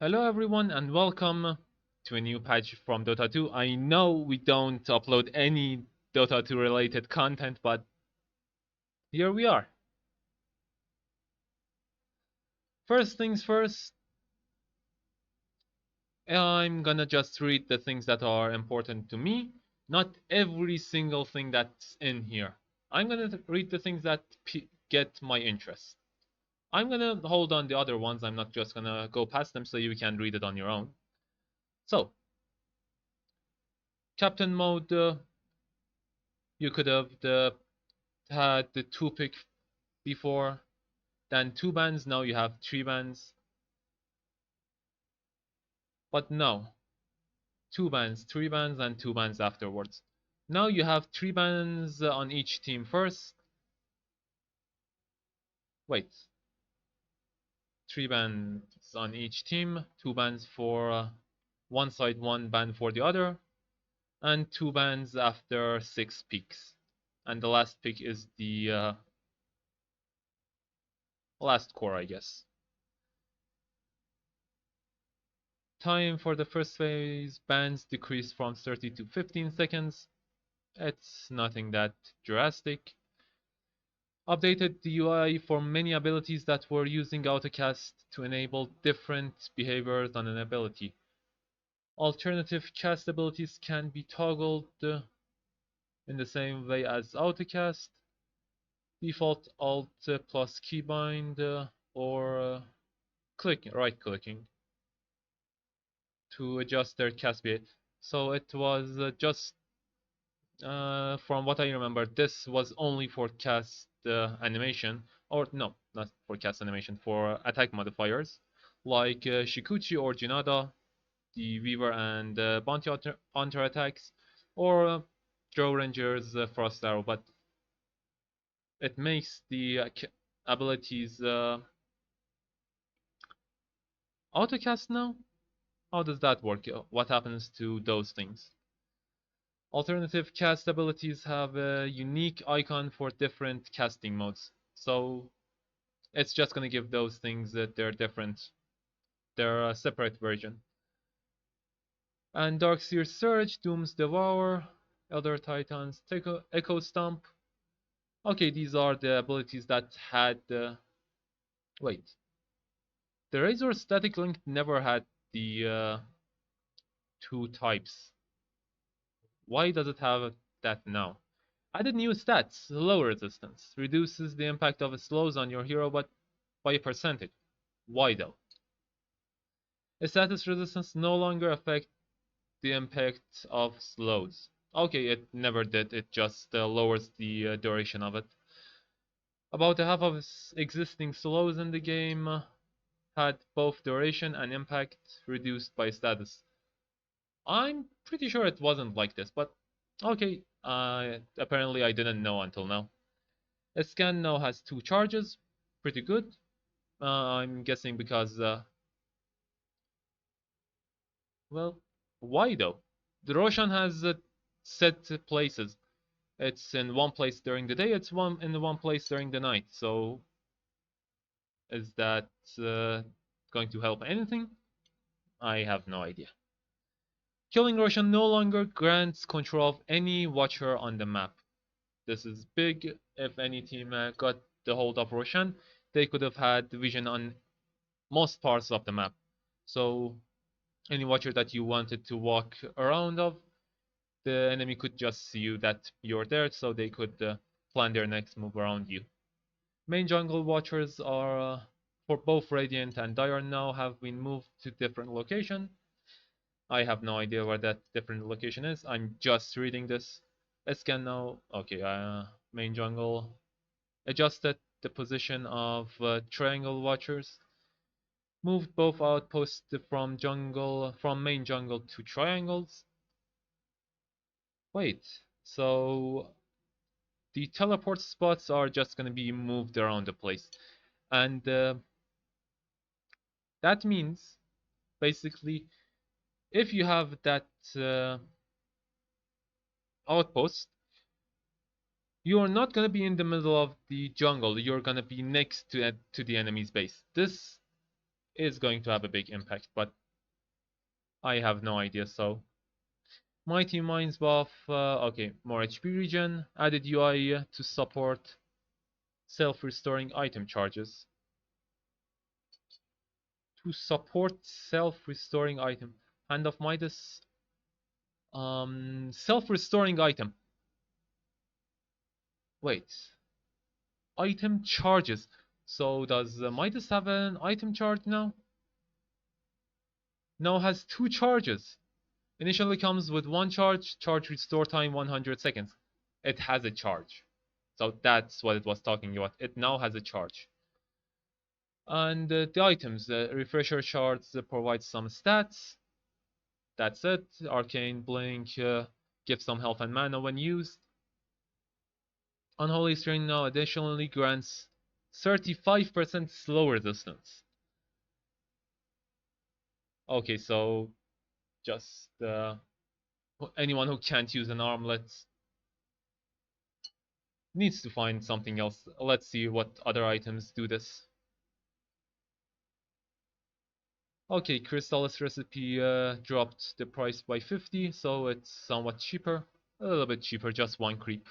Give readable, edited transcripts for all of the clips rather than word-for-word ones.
Hello everyone and welcome to a new patch from Dota 2. I know we don't upload any Dota 2 related content, but here we are. First things first, I'm gonna just read the things that are important to me, not every single thing that's in here. I'm gonna read the things that get my interest. I'm gonna hold on the other ones, I'm not just gonna go past them so you can read it on your own. So, Captain mode, you could have had the 2 pick before, then 2 bands, now you have 3 bands. But no, 2 bands, 3 bands, and 2 bands afterwards. Now you have 3 bands on each team first. Wait, 3 bands on each team, 2 bands for one side, 1 band for the other, and 2 bands after 6 picks. And the last pick is the last core, I guess. Time for the first phase bands decreased from 30 to 15 seconds. It's nothing that drastic. Updated the UI for many abilities that were using AutoCast to enable different behaviors on an ability. Alternative cast abilities can be toggled in the same way as AutoCast. Default Alt plus keybind or right clicking to adjust their cast behavior. So it was just from what I remember, this was only for cast animation, or no, not for cast animation, for attack modifiers, like Shikuchi or Jinada, the Weaver and Bounty Hunter attacks, or Draw Ranger's Frost Arrow, but it makes the abilities autocast now? How does that work? What happens to those things? Alternative cast abilities have a unique icon for different casting modes. So it's just going to give those things that they're different. They're a separate version. And Darkseer Surge, Doom's Devour, Elder Titans, Echo Stomp. Okay, these are the abilities that had wait. The Razor Static Link never had the 2 types. Why does it have that now? Added new stats, slow resistance, reduces the impact of slows on your hero but by a percentage. Why though? A status resistance no longer affects the impact of slows. Okay, it never did, it just lowers the duration of it. About half of existing slows in the game had both duration and impact reduced by status. I'm pretty sure it wasn't like this, but okay, apparently I didn't know until now. A scan now has 2 charges, pretty good. I'm guessing because, well, why though? The Roshan has set places. It's in one place during the day, it's in one place during the night. So, is that going to help anything? I have no idea. Killing Roshan no longer grants control of any watcher on the map. This is big. If any team got the hold of Roshan, they could have had vision on most parts of the map. So any watcher that you wanted to walk around of, the enemy could just see you that you're there, so they could plan their next move around you. Main jungle watchers are for both Radiant and Dire now have been moved to different location. I have no idea where that different location is. I'm just reading this. Let's scan now. Okay, main jungle adjusted the position of triangle watchers. Moved both outposts from main jungle to triangles. Wait, so the teleport spots are just going to be moved around the place. And that means, basically, if you have that outpost, you're not going to be in the middle of the jungle. You're going to be next to the enemy's base. This is going to have a big impact, but I have no idea. So Mighty Minds buff, okay, more HP regen, added UI to support self-restoring item charges. To support self-restoring item. Hand of Midas, self-restoring item. Wait, item charges. So does Midas have an item charge now? Now has two charges. Initially comes with one charge, charge restore time 100 seconds. It has a charge. So that's what it was talking about. It now has a charge. And the items, the refresher shards provide some stats. That's it. Arcane Blink gives some health and mana when used. Unholy String now additionally grants 35% slow resistance. Okay, so just anyone who can't use an armlet needs to find something else. Let's see what other items do this. Okay, Crystallis recipe dropped the price by 50, so it's somewhat cheaper. A little bit cheaper, just one creep.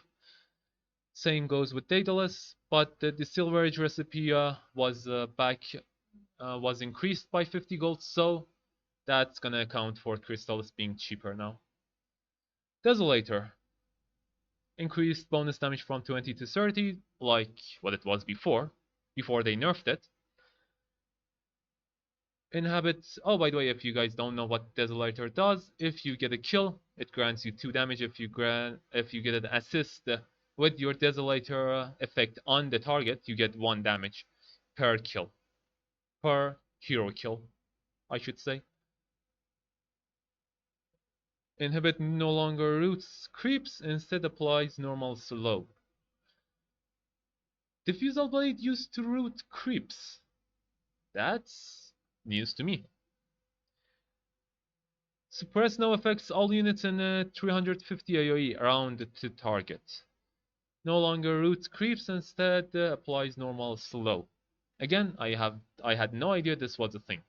Same goes with Daedalus, but the Silver Age recipe was was increased by 50 gold, so that's gonna account for Crystallis being cheaper now. Desolator increased bonus damage from 20 to 30, like what it was before they nerfed it. Inhabits. Oh, by the way, if you guys don't know what Desolator does, if you get a kill, it grants you 2 damage. If you get an assist with your Desolator effect on the target, you get 1 damage per kill, per hero kill, I should say. Inhibit no longer roots creeps, instead applies normal slow. Diffusal Blade used to root creeps. That's news to me. Suppress now affects all units in 350 AoE around the target. No longer roots creeps, instead applies normal slow. Again, I had no idea this was a thing.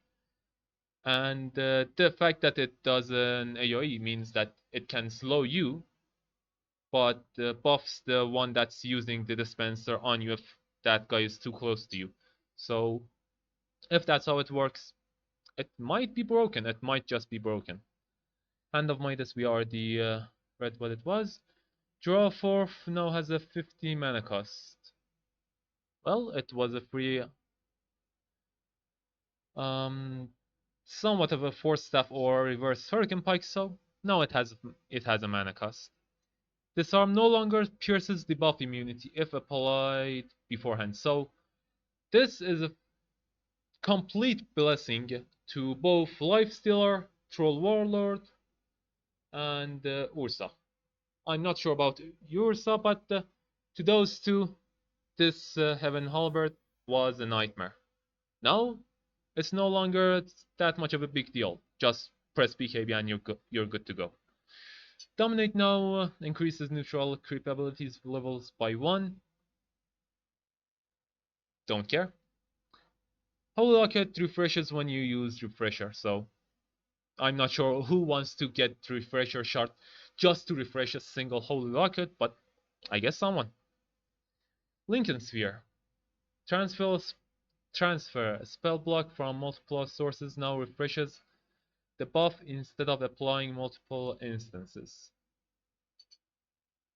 And the fact that it does an AoE means that it can slow you, but buffs the one that's using the dispenser on you if that guy is too close to you. So if that's how it works, it might be broken. It might just be broken. Hand of Midas, we already read what it was. Draw 4 now has a 50 mana cost. Well, it was a free, somewhat of a Force Staff or Reverse Hurricane Pike, so now it has a mana cost. Disarm no longer pierces debuff immunity if applied beforehand. So this is a complete blessing to both Lifestealer, Troll Warlord, and Ursa. I'm not sure about Ursa, but to those two, this Heaven Halberd was a nightmare. Now, it's no longer that much of a big deal. Just press BKB and you're good to go. Dominate now increases neutral creep abilities levels by 1. Don't care. Holy Locket refreshes when you use Refresher, so I'm not sure who wants to get Refresher Shard just to refresh a single Holy Locket, but I guess someone. Lincoln Sphere. Transfer a spell block from multiple sources now refreshes the buff instead of applying multiple instances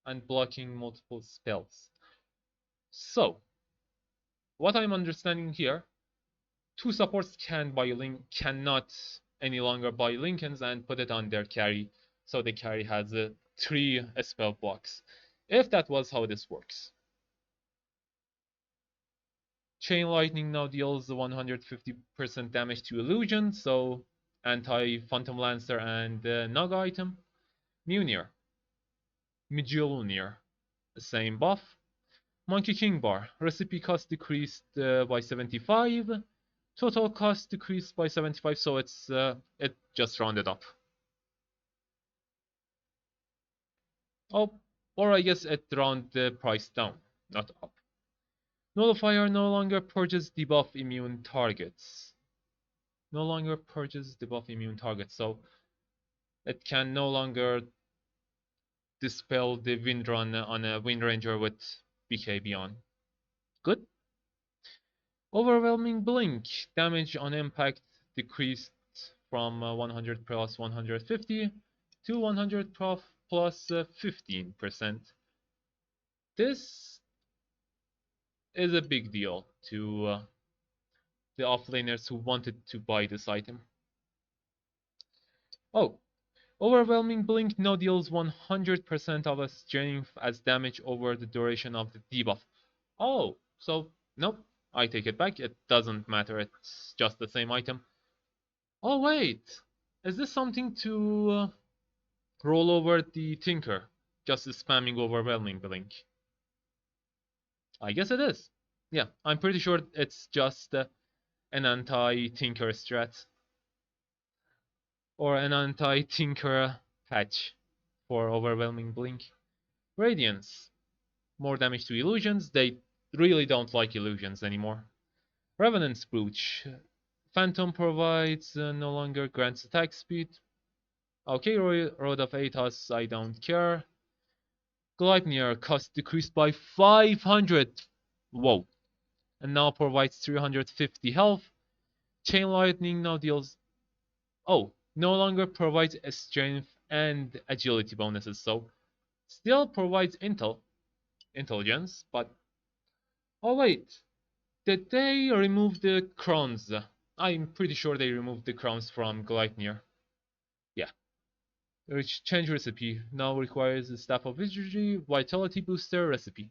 and blocking multiple spells. So, what I'm understanding here, 2 supports cannot any longer buy Lincolns and put it on their carry, so the carry has 3 spell blocks. If that was how this works. Chain Lightning now deals 150% damage to Illusion, so anti-Phantom Lancer and Naga item. Munir. Mjolnir. Same buff. Monkey King Bar. Recipe cost decreased by 75. Total cost decreased by 75, so it just rounded up. Oh, or I guess it rounded the price down, not up. Nullifier no longer purges debuff immune targets. No longer purges debuff immune targets, so it can no longer dispel the wind run on a Wind Ranger with BKB on. Good. Overwhelming Blink. Damage on impact decreased from 100 plus 150 to 112 plus 15%. This is a big deal to the offlaners who wanted to buy this item. Oh, Overwhelming Blink now deals 100% of a strength as damage over the duration of the debuff. Oh, so nope, I take it back. It doesn't matter. It's just the same item. Oh wait, is this something to roll over the Tinker? Just spamming Overwhelming Blink. I guess it is. Yeah, I'm pretty sure it's just an anti-Tinker strat. Or an anti-Tinker patch for Overwhelming Blink. Radiance. More damage to illusions. They really don't like illusions anymore. Revenant's Brooch. Phantom provides no longer grants attack speed. Okay, Road of Aethos, I don't care. Gleipnir cost decreased by 500. Whoa. And now provides 350 health. Chain Lightning now deals... Oh, no longer provides a strength and agility bonuses, so still provides intelligence, but... Oh wait, did they remove the crowns? I'm pretty sure they removed the crowns from Gleipnir. Yeah. Which change recipe now requires a Staff of Wizardry Vitality Booster recipe.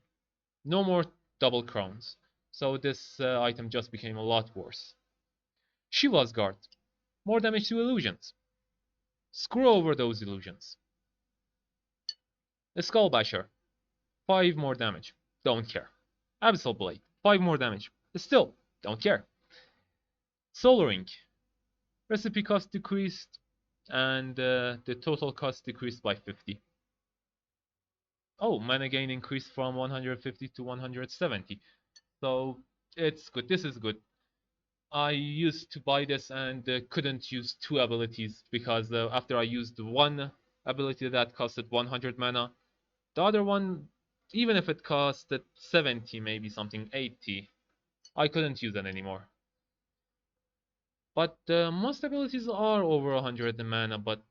No more double crowns. So this item just became a lot worse. Shiva's Guard. More damage to illusions. Screw over those illusions. A Skull Basher. 5 more damage. Don't care. Abyssal Blade. 5 more damage. Still, don't care. Soul Ring. Recipe cost decreased, and the total cost decreased by 50. Oh, mana gain increased from 150 to 170. So it's good. This is good. I used to buy this and couldn't use 2 abilities because after I used one ability that costed 100 mana, the other one, even if it costed 70, maybe something 80, I couldn't use it anymore. But most abilities are over 100 mana, but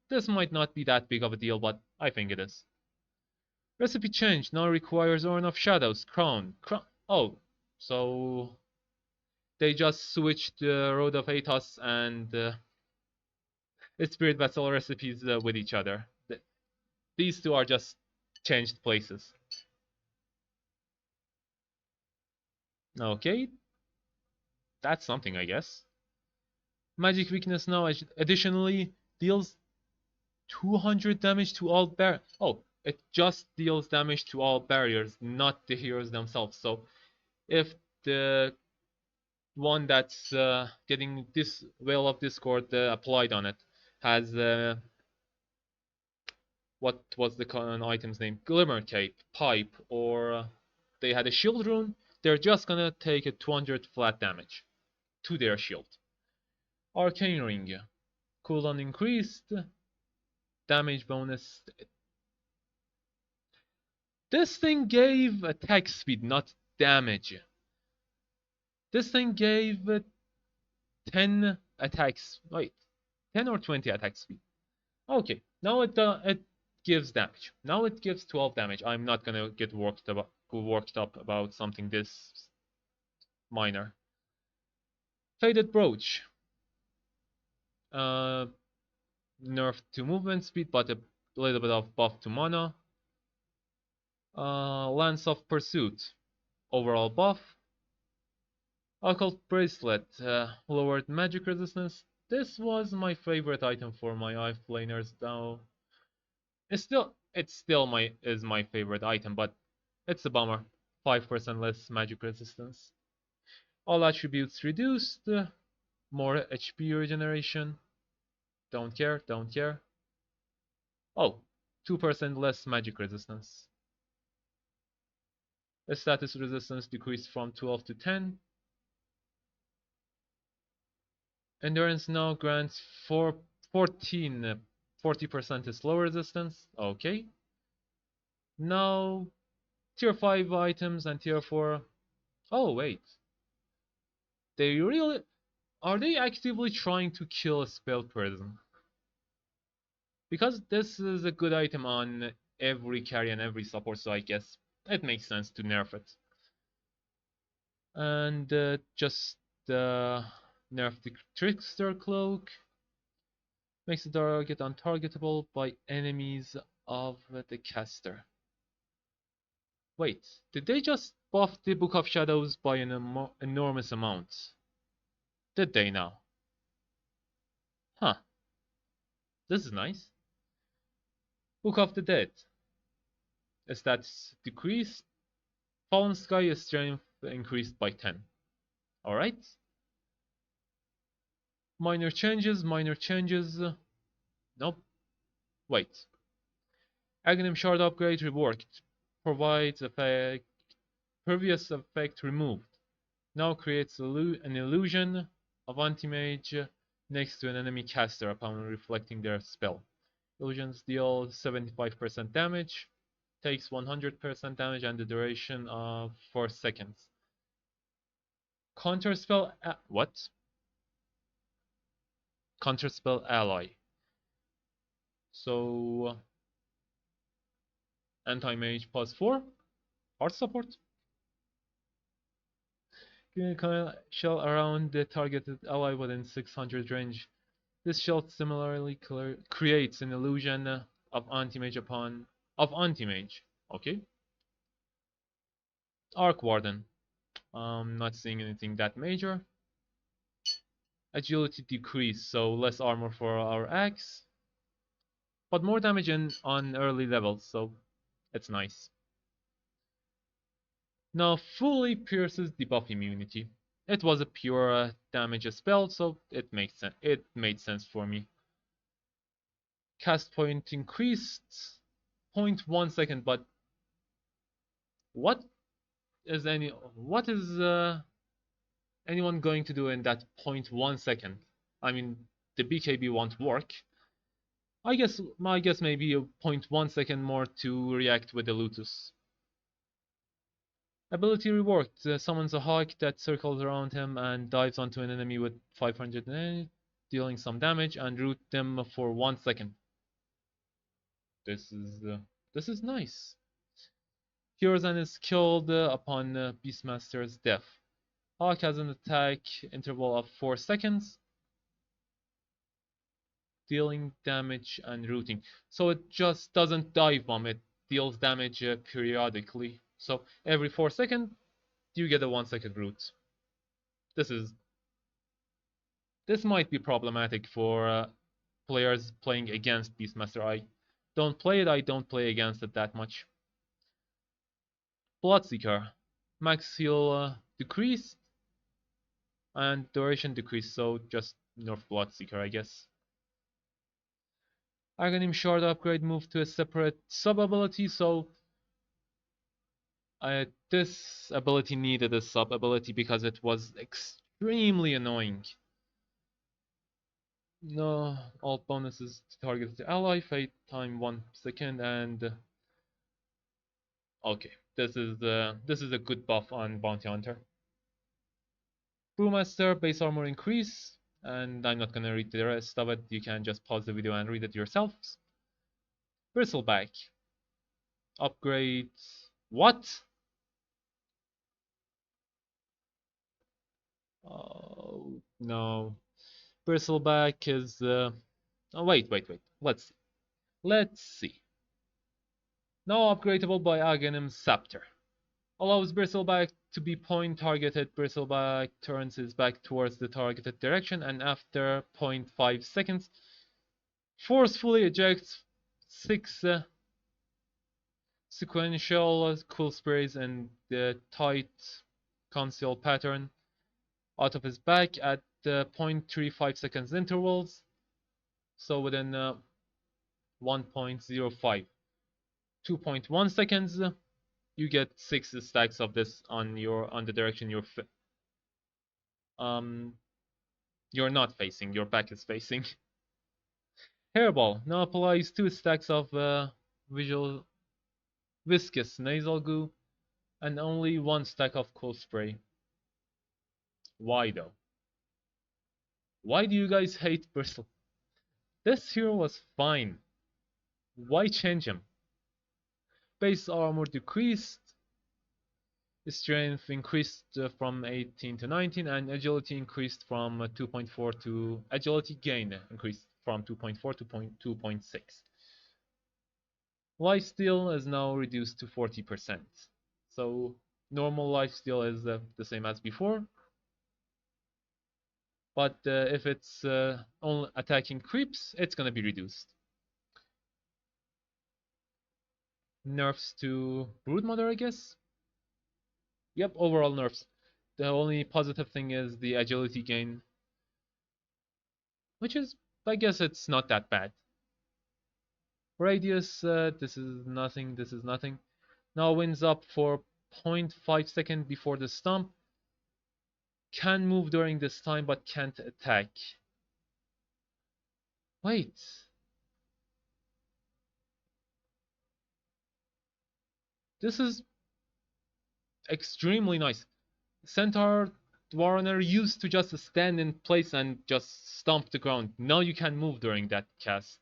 this might not be that big of a deal, but I think it is. Recipe change now requires Urn of Shadows, Crown. Oh, so they just switched the Road of Aethos and Spirit Vessel recipes with each other. These two are just changed places. Okay, that's something, I guess. Magic weakness now additionally deals 200 damage to all Oh, it just deals damage to all barriers, not the heroes themselves. So if the one that's getting this Veil of Discord applied on it has what was the item's name? Glimmer Cape, Pipe, or they had a shield rune, they're just gonna take a 200 flat damage to their shield. Arcane Ring. Cooldown increased. Damage bonus. This thing gave attack speed, not damage. This thing gave 10 attacks. Wait, 10 or 20 attack speed. Okay, now it gives damage. Now it gives 12 damage. I'm not gonna get worked up about something this minor. Faded Brooch. Nerf to movement speed, but a little bit of buff to mana. Lance of Pursuit. Overall buff. Occult Bracelet. Lowered magic resistance. This was my favorite item for my Ice Flaners, though. It's still my favorite item, but it's a bummer. 5% less magic resistance. All attributes reduced. More HP regeneration. Don't care, don't care. Oh, 2% less magic resistance. The status resistance decreased from 12 to 10. Endurance now grants 40% is slow resistance. Okay. Now tier 5 items and tier 4. Oh wait. They really are they actively trying to kill a spell prison? Because this is a good item on every carry and every support, so I guess it makes sense to nerf it. And just nerf the Trickster Cloak. Makes the target untargetable by enemies of the caster. Wait, did they just buff the Book of Shadows by an enormous amount? Did they now? Huh, this is nice. Book of the Dead. Stats decreased. Fallen Sky is strength increased by 10. Alright. Minor changes, minor changes. Nope. Wait. Aghanim Shard upgrade reworked. Provides effect. Previous effect removed. Now creates an illusion of anti-mage next to an enemy caster upon reflecting their spell. Illusions deal 75% damage, takes 100% damage, and the duration of 4 seconds. Counterspell. What? Counterspell ally. So anti-mage plus 4. Heart support. Shell around the targeted ally within 600 range. This shell similarly creates an illusion of anti-mage of anti-mage. Okay. Arc Warden. Not seeing anything that major. Agility decrease, so less armor for our axe, but more damage on early levels, so it's nice. Now fully pierces debuff immunity. It was a pure damage spell, so it makes sense. It made sense for me. Cast point increased 0.1 second, but what is anyone going to do in that 0.1 second? I mean, the BKB won't work. I guess maybe a 0.1 second more to react with the Lotus. Ability reworked. Summons a hawk that circles around him and dives onto an enemy with 500 dealing some damage and root them for 1 second. This is nice. Hirozen is killed upon Beastmaster's death. Hawk has an attack interval of 4 seconds, dealing damage and rooting. So it just doesn't dive bomb, it deals damage periodically. So every 4 seconds, you get a 1 second root. This might be problematic for players playing against Beastmaster. I don't play against it that much. Bloodseeker. Max heal decreased and duration decreased, so just nerf Bloodseeker, I guess. Aghanim Shard upgrade moved to a separate sub-ability, so this ability needed a sub-ability because it was extremely annoying. No, all bonuses to target the ally, fade time 1 second, and okay, this is a good buff on Bounty Hunter. Brewmaster base armor increase, and I'm not gonna read the rest of it. You can just pause the video and read it yourselves. Bristleback upgrade. What? Oh no, Bristleback is. Oh wait. Let's see. Now upgradable by Aghanim's Scepter. Allows Bristleback to be point targeted. Bristleback turns his back towards the targeted direction and after 0.5 seconds forcefully ejects 6 sequential cool sprays in the tight conceal pattern out of his back at 0.35 seconds intervals, so within 1.05. 2.1 seconds, you get 6 stacks of this on the direction you're um You're not facing, your back is facing. Hairball now applies 2 stacks of visual viscous nasal goo and only 1 stack of cold spray. Why though? Why do you guys hate Bristle? This hero was fine. Why change him? Base armor decreased, strength increased from 18 to 19, and agility increased from 2.4 to agility gain increased from 2.4 to 2.6. Lifesteal is now reduced to 40%. So normal lifesteal is the same as before, but if it's only attacking creeps, it's gonna be reduced. Nerfs to Broodmother, I guess. Yep, overall nerfs. The only positive thing is the agility gain, which is, I guess it's not that bad. Radius, this is nothing, this is nothing. Now wins up for 0.5 second before the stomp. Can move during this time but can't attack. Wait. This is extremely nice. Centaur Dwarrener used to just stand in place and just stomp the ground. Now you can move during that cast.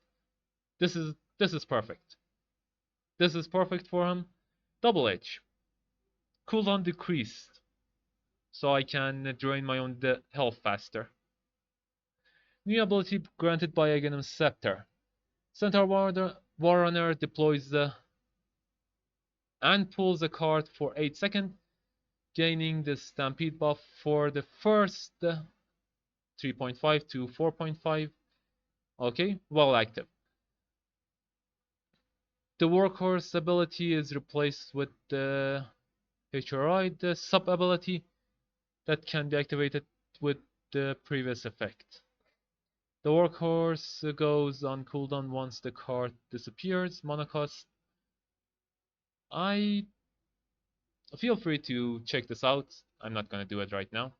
This is perfect. This is perfect for him. Double Edge. Cooldown decreased, so I can drain my own health faster. New ability granted by Aghanim Scepter. Centaur Warrunner deploys and pulls a card for 8 seconds, gaining the Stampede buff for the first 3.5 to 4.5. Okay, well active. The Workhorse ability is replaced with the HRI, the sub ability that can be activated with the previous effect. The Workhorse goes on cooldown once the card disappears. Mana cost. I feel free to check this out. I'm not gonna do it right now.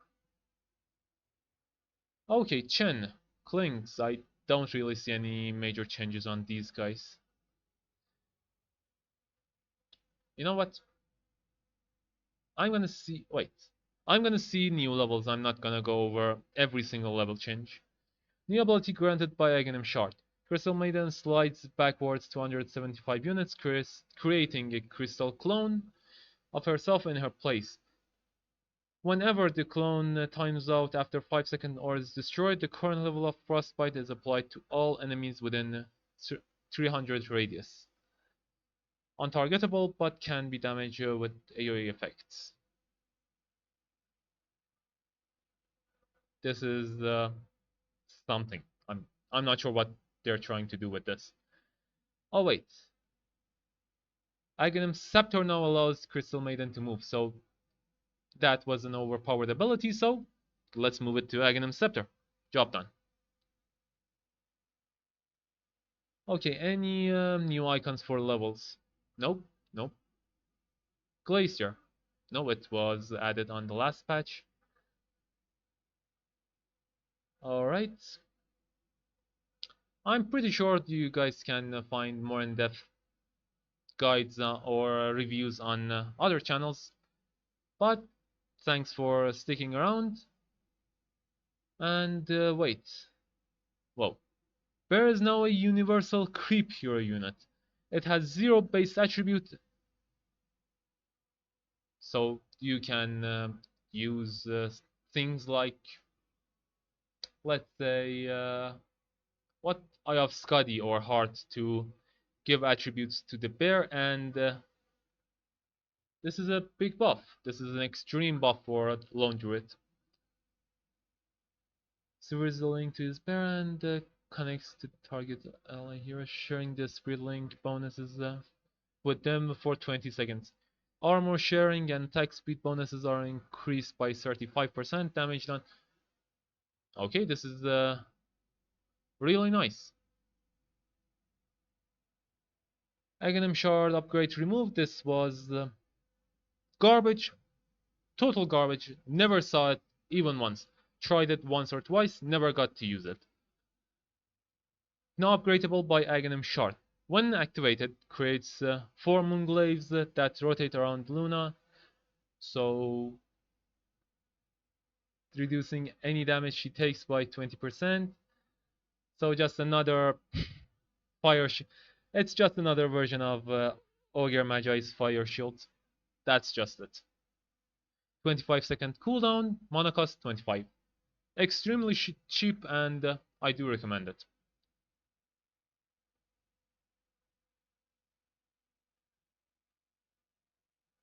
Okay, Chen. Klings. I don't really see any major changes on these guys. You know what? I'm gonna see. Wait. I'm gonna see new levels. I'm not gonna go over every single level change. New ability granted by Aghanim Shard. Crystal Maiden slides backwards 275 units, creating a crystal clone of herself in her place. Whenever the clone times out after 5 seconds or is destroyed, the current level of Frostbite is applied to all enemies within 300 radius. Untargetable, but can be damaged with AoE effects. This is something. I'm not sure what they're trying to do with this. Oh wait. Aghanim Scepter now allows Crystal Maiden to move, so that was an overpowered ability, so let's move it to Aghanim Scepter. Job done. Okay, any new icons for levels? Nope, nope. Glacier. No, it was added on the last patch. Alright. I'm pretty sure you guys can find more in-depth guides or reviews on other channels. But thanks for sticking around. And wait. Whoa. Bear is now a universal creep hero unit. It has 0 base attribute. So you can use things like, let's say, what Eye of Skadi or Heart to give attributes to the bear, and this is a big buff. This is an extreme buff for Lone Druid. Severs the link to his bear and connects to target ally hero, sharing the spirit link bonuses with them for 20 seconds. Armor sharing and attack speed bonuses are increased by 35%. Damage done. Okay, this is really nice. Aghanim Shard upgrade removed. This was garbage. Total garbage. Never saw it even once. Tried it once or twice, never got to use it. Now upgradable by Aghanim Shard. When activated, creates 4 moonglaves that rotate around Luna, so reducing any damage she takes by 20%. So just another fire. It's just another version of Ogre Magi's fire shield. That's just it. 25-second cooldown, mana cost 25. Extremely cheap, and I do recommend it.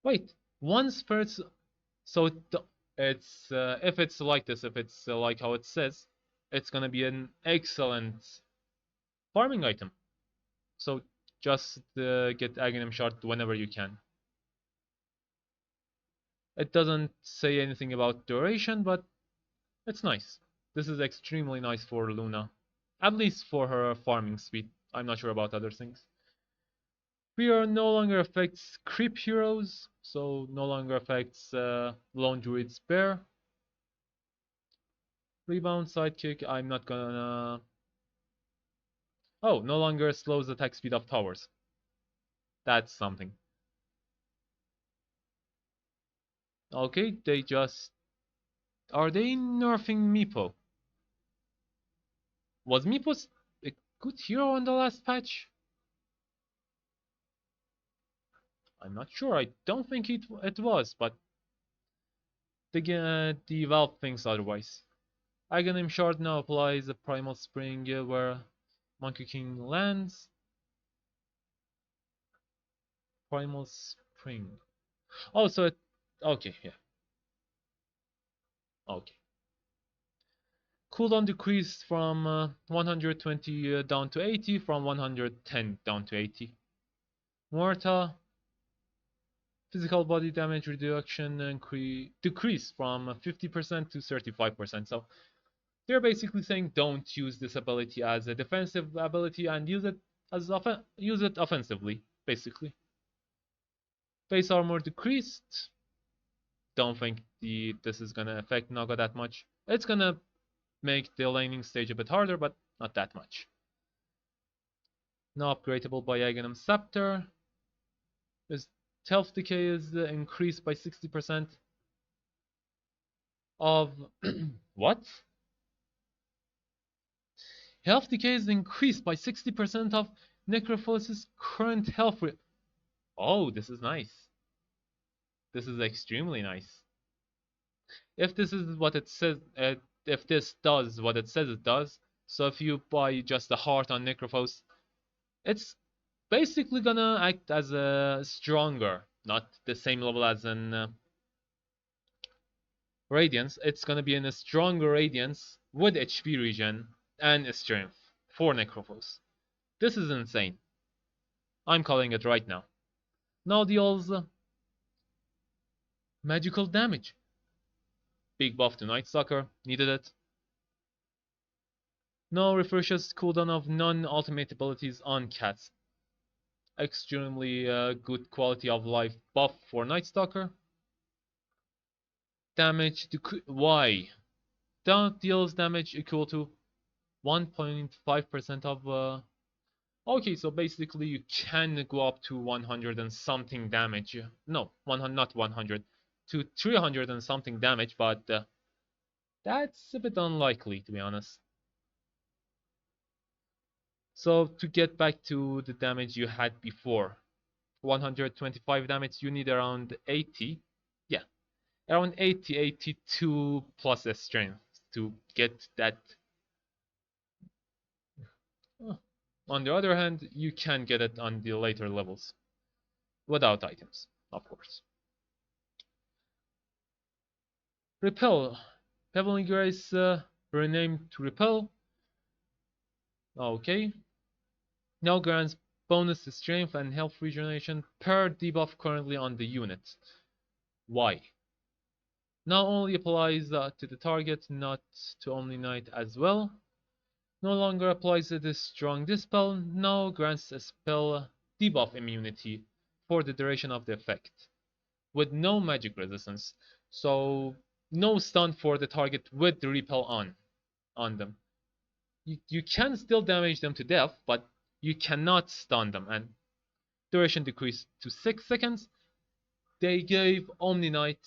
Wait, once first, so it's if it's like this, if it's like how it says, it's gonna be an excellent farming item. So just get Aghanim Shard whenever you can. It doesn't say anything about duration, but it's nice. This is extremely nice for Luna. At least for her farming speed. I'm not sure about other things. Fear no longer affects creep heroes, so no longer affects Lone Druid's Bear. Rebound sidekick, I'm not gonna... Oh, no longer slows attack speed of towers. That's something. Okay, they just... Are they nerfing Meepo? Was Meepo a good hero on the last patch? I'm not sure. I don't think it was, but the Valve thinks otherwise. Aghanim Shard now applies a Primal Spring where Monkey King lands. Primal Spring. Oh, so it... Okay, yeah. Okay. Cooldown decreased from 120 down to 80, from 110 down to 80. Morta, physical body damage reduction decreased from 50% to 35%. So they're basically saying don't use this ability as a defensive ability and use it offensively, basically. Base armor decreased. Don't think this is gonna affect Naga that much. It's gonna make the laning stage a bit harder, but not that much. Now upgradable by Aghanim Scepter. His health decay is increased by 60% of... What? Health decay is increased by 60% of Necrophos's current health. Oh, this is nice. This is extremely nice. If this is what it says, if this does what it says it does, so if you buy just a heart on Necrophos, it's basically gonna act as a stronger, not the same level as in Radiance. It's gonna be in a stronger Radiance with HP regen and strength for Necrophos. This is insane. I'm calling it right now. Now deals magical damage. Big buff to Night Stalker, needed it. Now refreshes cooldown of non-ultimate abilities on cats. Extremely good quality of life buff for Night Stalker. Damage why? Down deals damage equal to 1.5% of okay, so basically you can go up to 100 and something damage. No, 100, not 100, to 300 and something damage, but that's a bit unlikely, to be honest. So to get back to the damage you had before, 125 damage, you need around 80. Yeah, around 80, 82 plus a strength to get that. On the other hand, you can get it on the later levels without items, of course. Repel. Heavenly Grace renamed to Repel. Okay. Now grants bonus to strength and health regeneration per debuff currently on the unit. Why? Now only applies to the target, not to Omni Knight as well. No longer applies to the strong dispel. Now grants a spell debuff immunity for the duration of the effect, with no magic resistance. So no stun for the target with the repel on them. You can still damage them to death, but you cannot stun them, and duration decreased to 6 seconds. They gave Omni Knight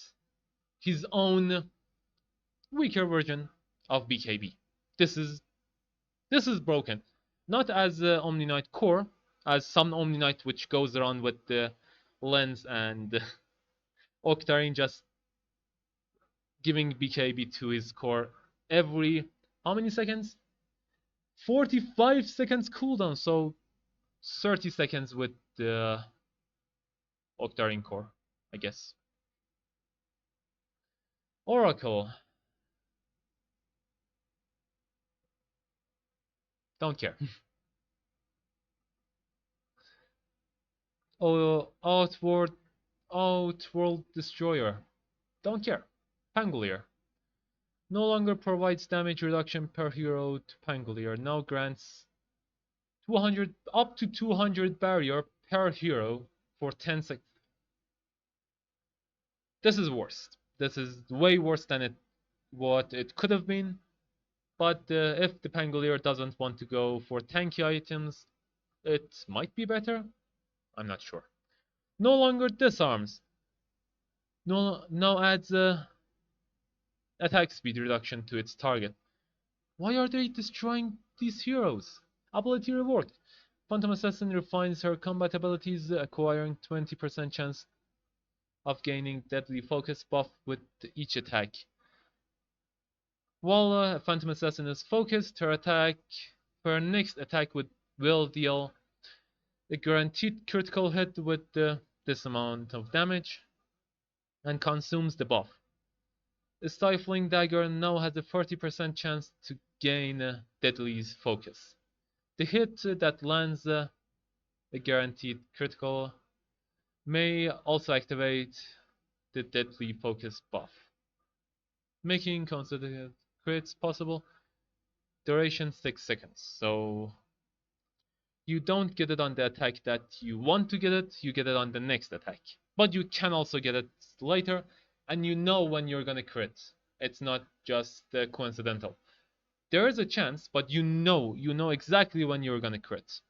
his own weaker version of BKB. This is this is broken. Not as Omni Knight core, as some Omni Knight which goes around with the lens and Octarine just giving BKB to his core every how many seconds? 45 seconds cooldown, so 30 seconds with the Octarine core, I guess. Oracle. Don't care. Oh, Outworld Destroyer. Don't care. Pangolier. No longer provides damage reduction per hero to Pangolier. Now grants 200 up to 200 barrier per hero for 10 seconds. This is worse. This is way worse than what it could have been. But if the Pangolier doesn't want to go for tanky items, it might be better. I'm not sure. No longer disarms. No, now adds attack speed reduction to its target. Why are they destroying these heroes? Ability reward. Phantom Assassin refines her combat abilities, acquiring 20% chance of gaining deadly focus buff with each attack. While Phantom Assassin is focused, her next attack will deal a guaranteed critical hit with this amount of damage and consumes the buff. The Stifling Dagger now has a 30% chance to gain Deadly's focus. The hit that lands a guaranteed critical may also activate the Deadly Focus buff, making consecutive crits possible. Duration 6 seconds, so you don't get it on the attack that you want to get it, you get it on the next attack. But you can also get it later, and you know when you're gonna crit. It's not just coincidental. There is a chance, but you know exactly when you're gonna crit.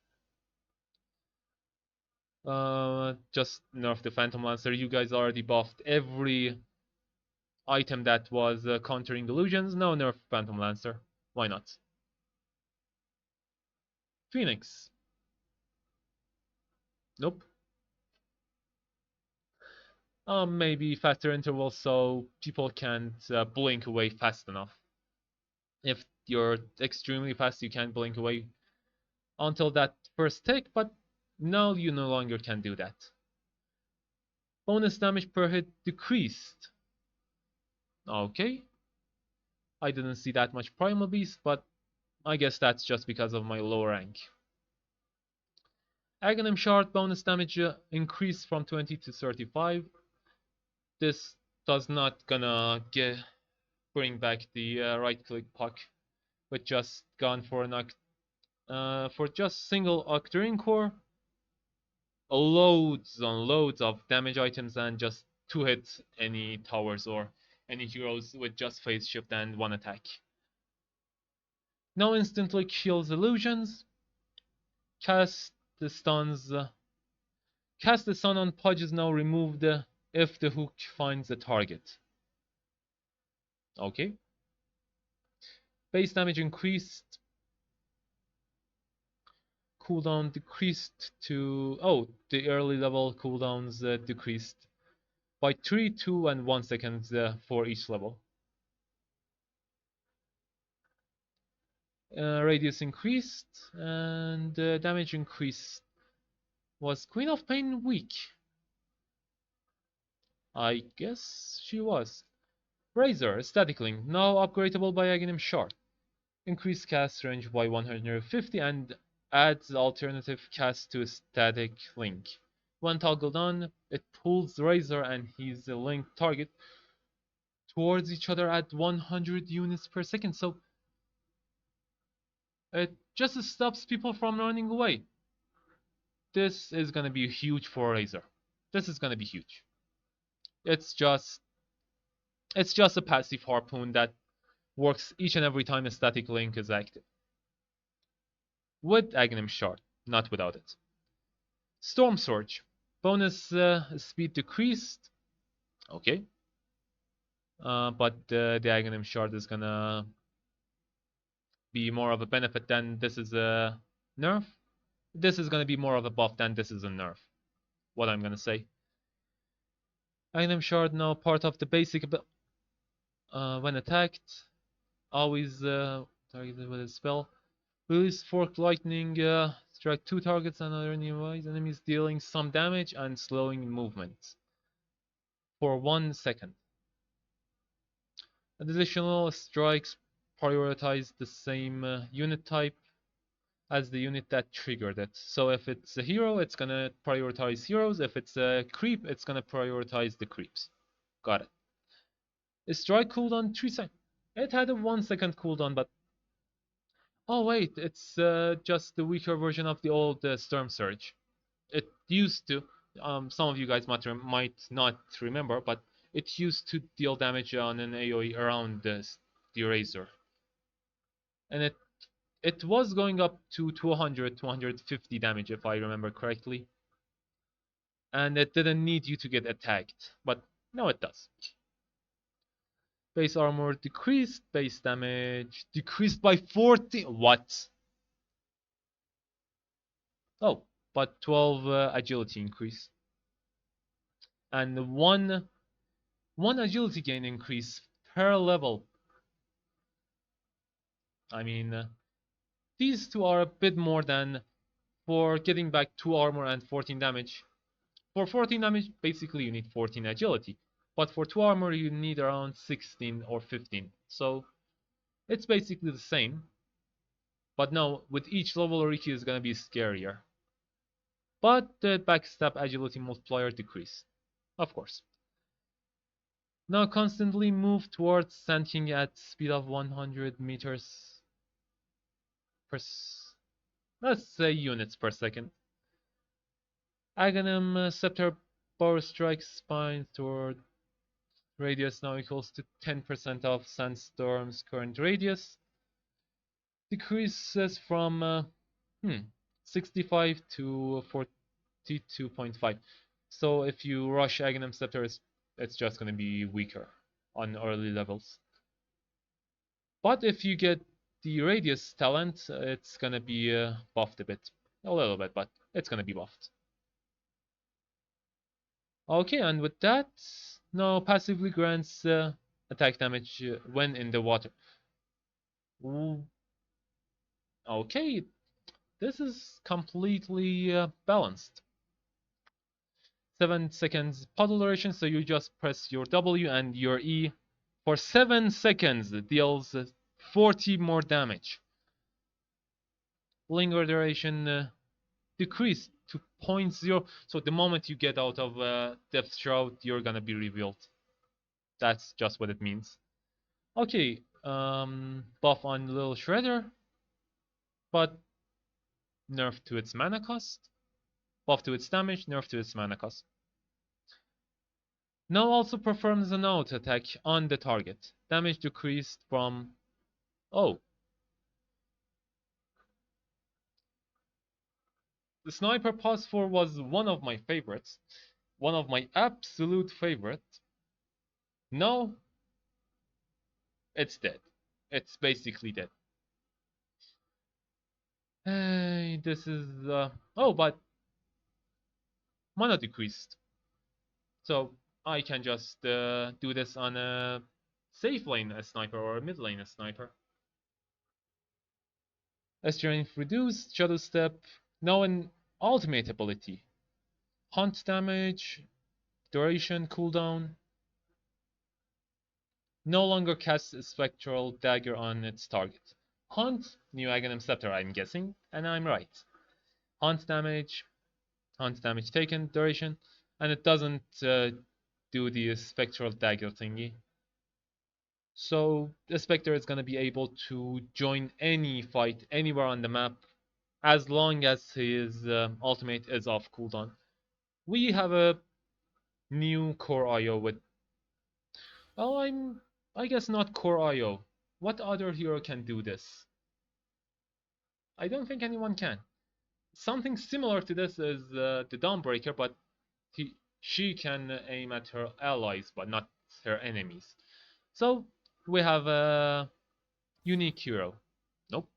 Just nerf the Phantom Lancer. You guys already buffed every item that was countering illusions. No nerf Phantom Lancer. Why not? Phoenix. Nope. Maybe faster intervals so people can't blink away fast enough. If you're extremely fast, you can't blink away until that first tick, but now you no longer can do that. Bonus damage per hit decreased. Okay. I didn't see that much Primal Beast, but I guess that's just because of my low rank. Aghanim Shard bonus damage increased from 20 to 35. This does not gonna bring back the right click puck, but just gone for for just single Octarine core, loads on loads of damage items, and just 2 hit any towers or any heroes with just phase shift and 1 attack. Now instantly kills illusions. Cast the stuns. Cast the stun on Pudge is now removed if the hook finds the target. Okay. Base damage increased. Cooldown decreased to... Oh, the early level cooldowns decreased by 3, 2, and 1 seconds for each level. Radius increased and damage increased. Was Queen of Pain weak? I guess she was. Razor, Static Link, now upgradable by Aghanim Shard. Increased cast range by 150 and adds alternative cast to Static Link. When toggled on, it pulls Razor and his linked target towards each other at 100 units per second, so it just stops people from running away. This is gonna be huge for Razor. This is gonna be huge. It's just It's just a passive harpoon that works each and every time a static link is active. With Aghanim Shard, not without it. Storm Surge. Bonus speed decreased. Okay. But the Aghanim Shard is gonna be more of a benefit than this is a nerf. This is gonna be more of a buff than this is a nerf. What I'm gonna say. Aghanim Shard now part of the basic when attacked. Always targeted with a spell. Release Fork Lightning, strike 2 targets and other nearby enemies, dealing some damage and slowing movement for 1 second. Additional strikes prioritize the same unit type as the unit that triggered it. So if it's a hero, it's gonna prioritize heroes. If it's a creep, it's gonna prioritize the creeps. Got it. A strike cooldown 3 seconds. It had a 1 second cooldown, but oh wait, it's just the weaker version of the old Storm Surge. It used to, some of you guys might not remember, but it used to deal damage on an AoE around the Razor. And it was going up to 200, 250 damage if I remember correctly. And it didn't need you to get attacked, but now it does. Base armor decreased, base damage decreased by 40. What? Oh, but 12 agility increase. And one agility gain increase per level. I mean, these two are a bit more than for getting back 2 armor and 14 damage. For 14 damage, basically you need 14 agility. But for 2 armor, you need around 16 or 15. So it's basically the same. But now, with each level, Oriki is gonna be scarier. But the backstab agility multiplier decrease. Of course. Now constantly move towards Sand King at speed of 100 meters per... let's say units per second. Aghanim Scepter Power Strike Spine toward radius now equals to 10% of Sandstorm's current radius. Decreases from 65 to 42.5. So if you rush Aghanim Scepter, it's just going to be weaker on early levels. But if you get the radius talent, it's going to be buffed a bit. A little bit, but it's going to be buffed. Okay, and with that, now passively grants attack damage when in the water. Ooh. Okay, this is completely balanced. 7 seconds puddle duration, so you just press your W and your E for 7 seconds. It deals 40 more damage. Linger duration decreased to 0.0. So the moment you get out of Death Shroud, you're gonna be revealed. That's just what it means. Okay, buff on Little Shredder, but nerf to its mana cost. Buff to its damage, nerf to its mana cost. Now also performs an auto attack on the target. Damage decreased from... oh. The Sniper Pulse 4 was one of my favorites. One of my absolute favorites. Now, it's dead. It's basically dead. Hey, this is... oh, but... mana decreased. So, I can just do this on a safe lane as sniper or a mid lane as sniper. Strength reduced, Shadow Step, now an ultimate ability. Hunt damage, duration, cooldown. No longer casts a spectral dagger on its target. Hunt, new Aghanim Scepter, I'm guessing, and I'm right. Hunt damage taken, duration, and it doesn't do the spectral dagger thingy. So the Spectre is going to be able to join any fight anywhere on the map as long as his ultimate is off cooldown. We have a new core IO with... Well, I guess not core IO. What other hero can do this? I don't think anyone can. Something similar to this is the Dawnbreaker, but she can aim at her allies, but not her enemies. So we have a unique hero. Nope.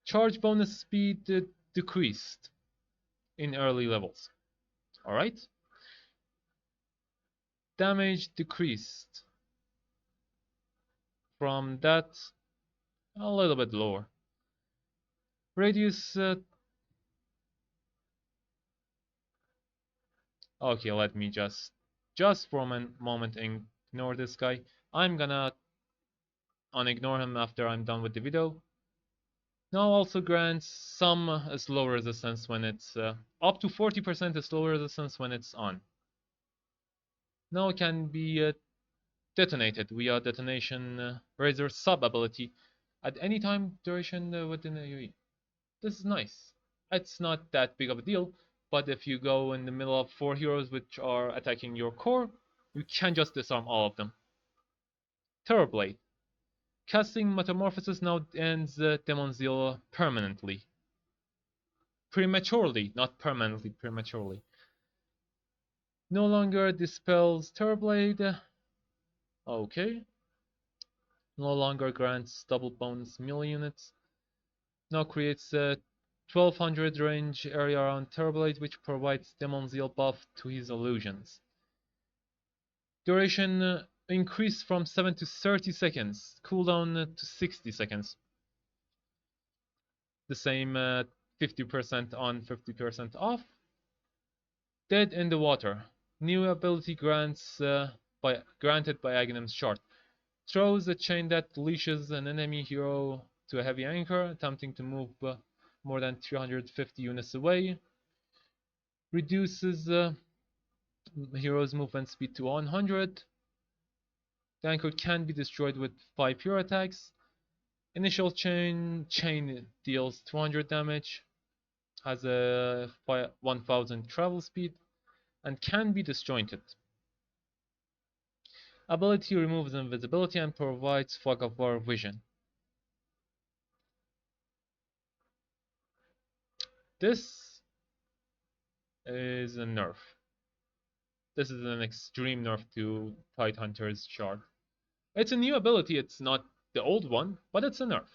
Charge bonus speed decreased in early levels. Alright? Damage decreased. From that, a little bit lower. Radius. Okay, let me just for a moment ignore this guy. I'm gonna unignore him after I'm done with the video. Now also grants some slow resistance when it's up to 40% slow resistance when it's on. Now it can be detonated via detonation razor sub ability at any time duration within a UV. This is nice. It's not that big of a deal, but if you go in the middle of 4 heroes which are attacking your core, you can just disarm all of them. Terrorblade. Casting Metamorphosis now ends Demon Zeal permanently. Prematurely, not permanently, prematurely. No longer dispels Terrorblade. Okay. No longer grants double bonus melee units. Now creates a 1200 range area around Terrorblade, which provides Demon Zeal buff to his illusions. Duration increased from 7 to 30 seconds. Cooldown to 60 seconds. The same 50% on, 50% off. Dead in the Water. New ability granted by Aghanim's Shard. Throws a chain that leashes an enemy hero to a heavy anchor, attempting to move more than 350 units away. Reduces hero's movement speed to 100. The anchor can be destroyed with 5 hero attacks. Initial chain deals 200 damage, has a 1000 travel speed, and can be disjointed. Ability removes invisibility and provides fog of war vision. This is a nerf. This is an extreme nerf to Tidehunter's Shard. It's a new ability, it's not the old one, but it's a nerf.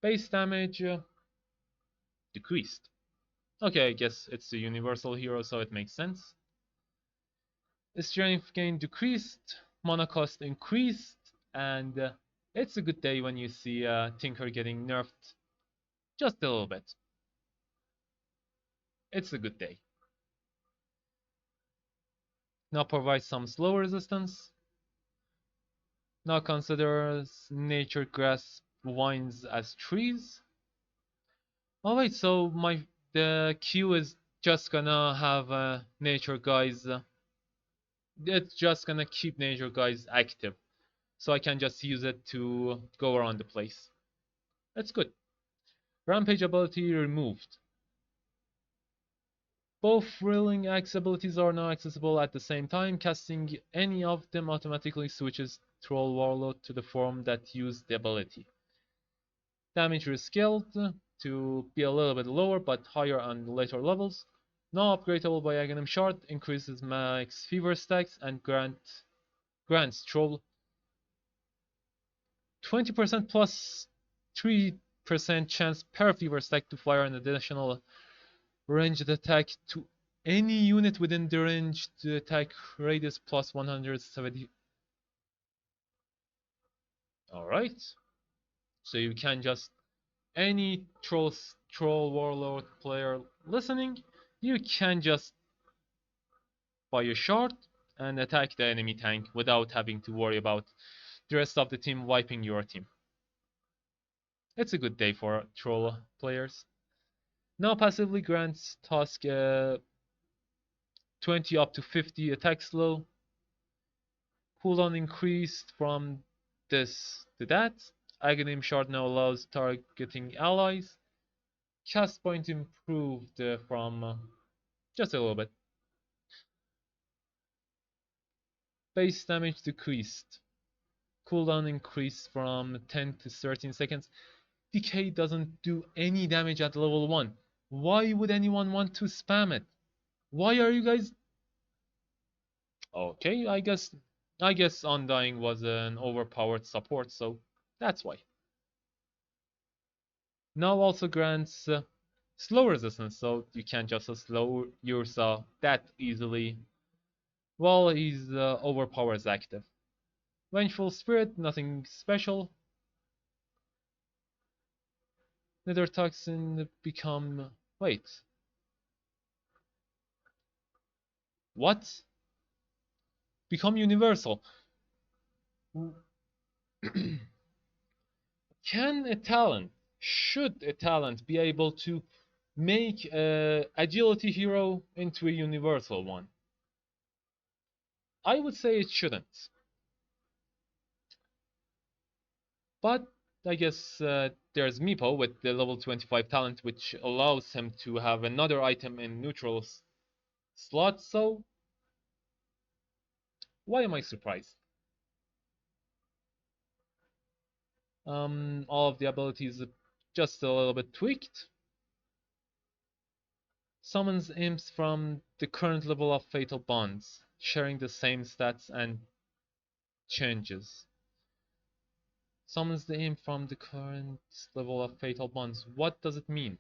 Base damage decreased. Okay, I guess it's a universal hero, so it makes sense. Strength gain decreased, mana cost increased, and it's a good day when you see Tinker getting nerfed just a little bit. It's a good day. Now provides some slow resistance. Now considers nature grass vines as trees. Oh wait, so the Q is just gonna have nature guys. It's just gonna keep nature guys active, so I can just use it to go around the place. That's good. Rampage ability removed. Both Thrilling Axe abilities are now accessible at the same time. Casting any of them automatically switches Troll Warlord to the form that used the ability. Damage rescaled to be a little bit lower but higher on later levels. Now upgradable by Aghanim Shard, increases max fever stacks and grants Troll 20% plus 3% chance per fever stack to fire an additional ranged attack to any unit within the range to attack radius plus 170. Alright. So you can just any troll warlord player listening, you can just buy a shard and attack the enemy tank without having to worry about the rest of the team wiping your team. It's a good day for troll players. Now passively grants Tusk 20 up to 50 attack slow. Cooldown increased from this to that. Aghanim Shard now allows targeting allies. Cast point improved from just a little bit. Base damage decreased. Cooldown increased from 10 to 13 seconds. Decay doesn't do any damage at level 1. Why would anyone want to spam it? Why are you guys... Okay, I guess Undying was an overpowered support, so that's why. Now also grants slow resistance, so you can't just slow yourself that easily while his overpower is active. Vengeful Spirit, nothing special. Nether Toxin become... Wait. What? Become universal. Can a talent, should a talent be able to make a agility hero into a universal one? I would say it shouldn't. But I guess there's Meepo with the level 25 talent, which allows him to have another item in neutral slot, so why am I surprised? All of the abilities just a little bit tweaked. Summons imps from the current level of Fatal Bonds, sharing the same stats and changes. Summons the imp from the current level of Fatal Bonds. What does it mean?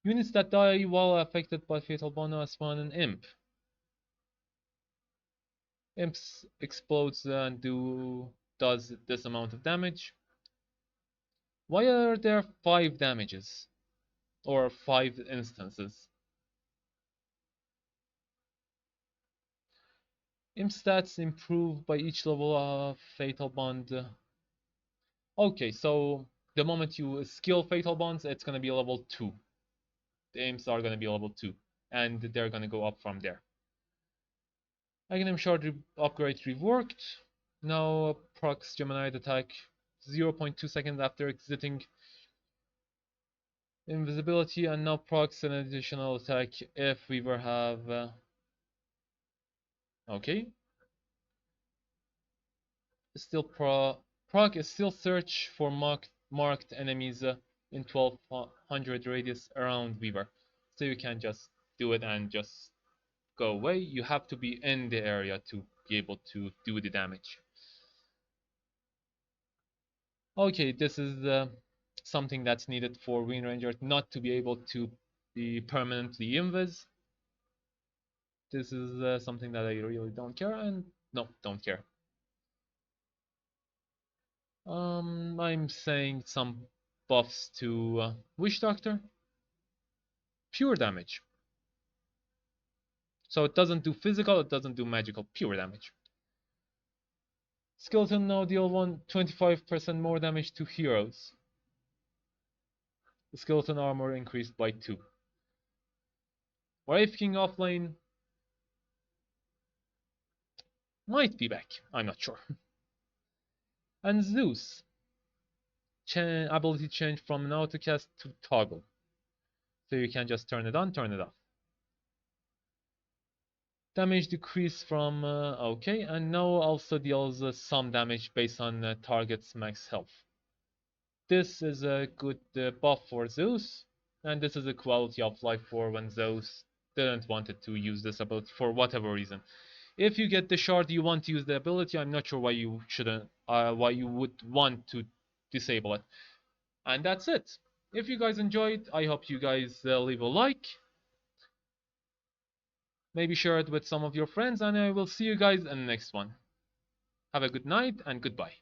Units that die while affected by Fatal Bond are spawn an imp. Imps explodes and does this amount of damage. Why are there 5 damages? Or 5 instances? Imp stats improve by each level of Fatal Bond. Okay, so the moment you skill Fatal Bonds, it's gonna be level 2. The imps are gonna be level 2. And they're gonna go up from there. Aghanim Shard upgrade reworked. Now procs Gemini attack 0.2 seconds after exiting invisibility, and now procs an additional attack if we were have... okay. Still proc is still search for marked enemies in 1200 radius around Weaver. So you can't just do it and just go away. You have to be in the area to be able to do the damage. Okay, this is something that's needed for Wind Ranger not to be able to be permanently invis. This is something that I really don't care, and no, don't care. I'm saying some buffs to Wish Doctor. Pure damage. So it doesn't do physical, it doesn't do magical, pure damage. Skeleton now deal 25% more damage to heroes. The skeleton armor increased by 2. Wraith King offlane might be back, I'm not sure. And Zeus. Ability change from an autocast to toggle. So you can just turn it on, turn it off. Damage decrease from... okay, and now also deals some damage based on target's max health. This is a good buff for Zeus, and this is a quality of life for when Zeus didn't want to use this ability for whatever reason. If you get the shard, you want to use the ability. I'm not sure why you shouldn't, why you would want to disable it. And that's it. If you guys enjoyed, I hope you guys leave a like. Maybe share it with some of your friends, and I will see you guys in the next one. Have a good night and goodbye.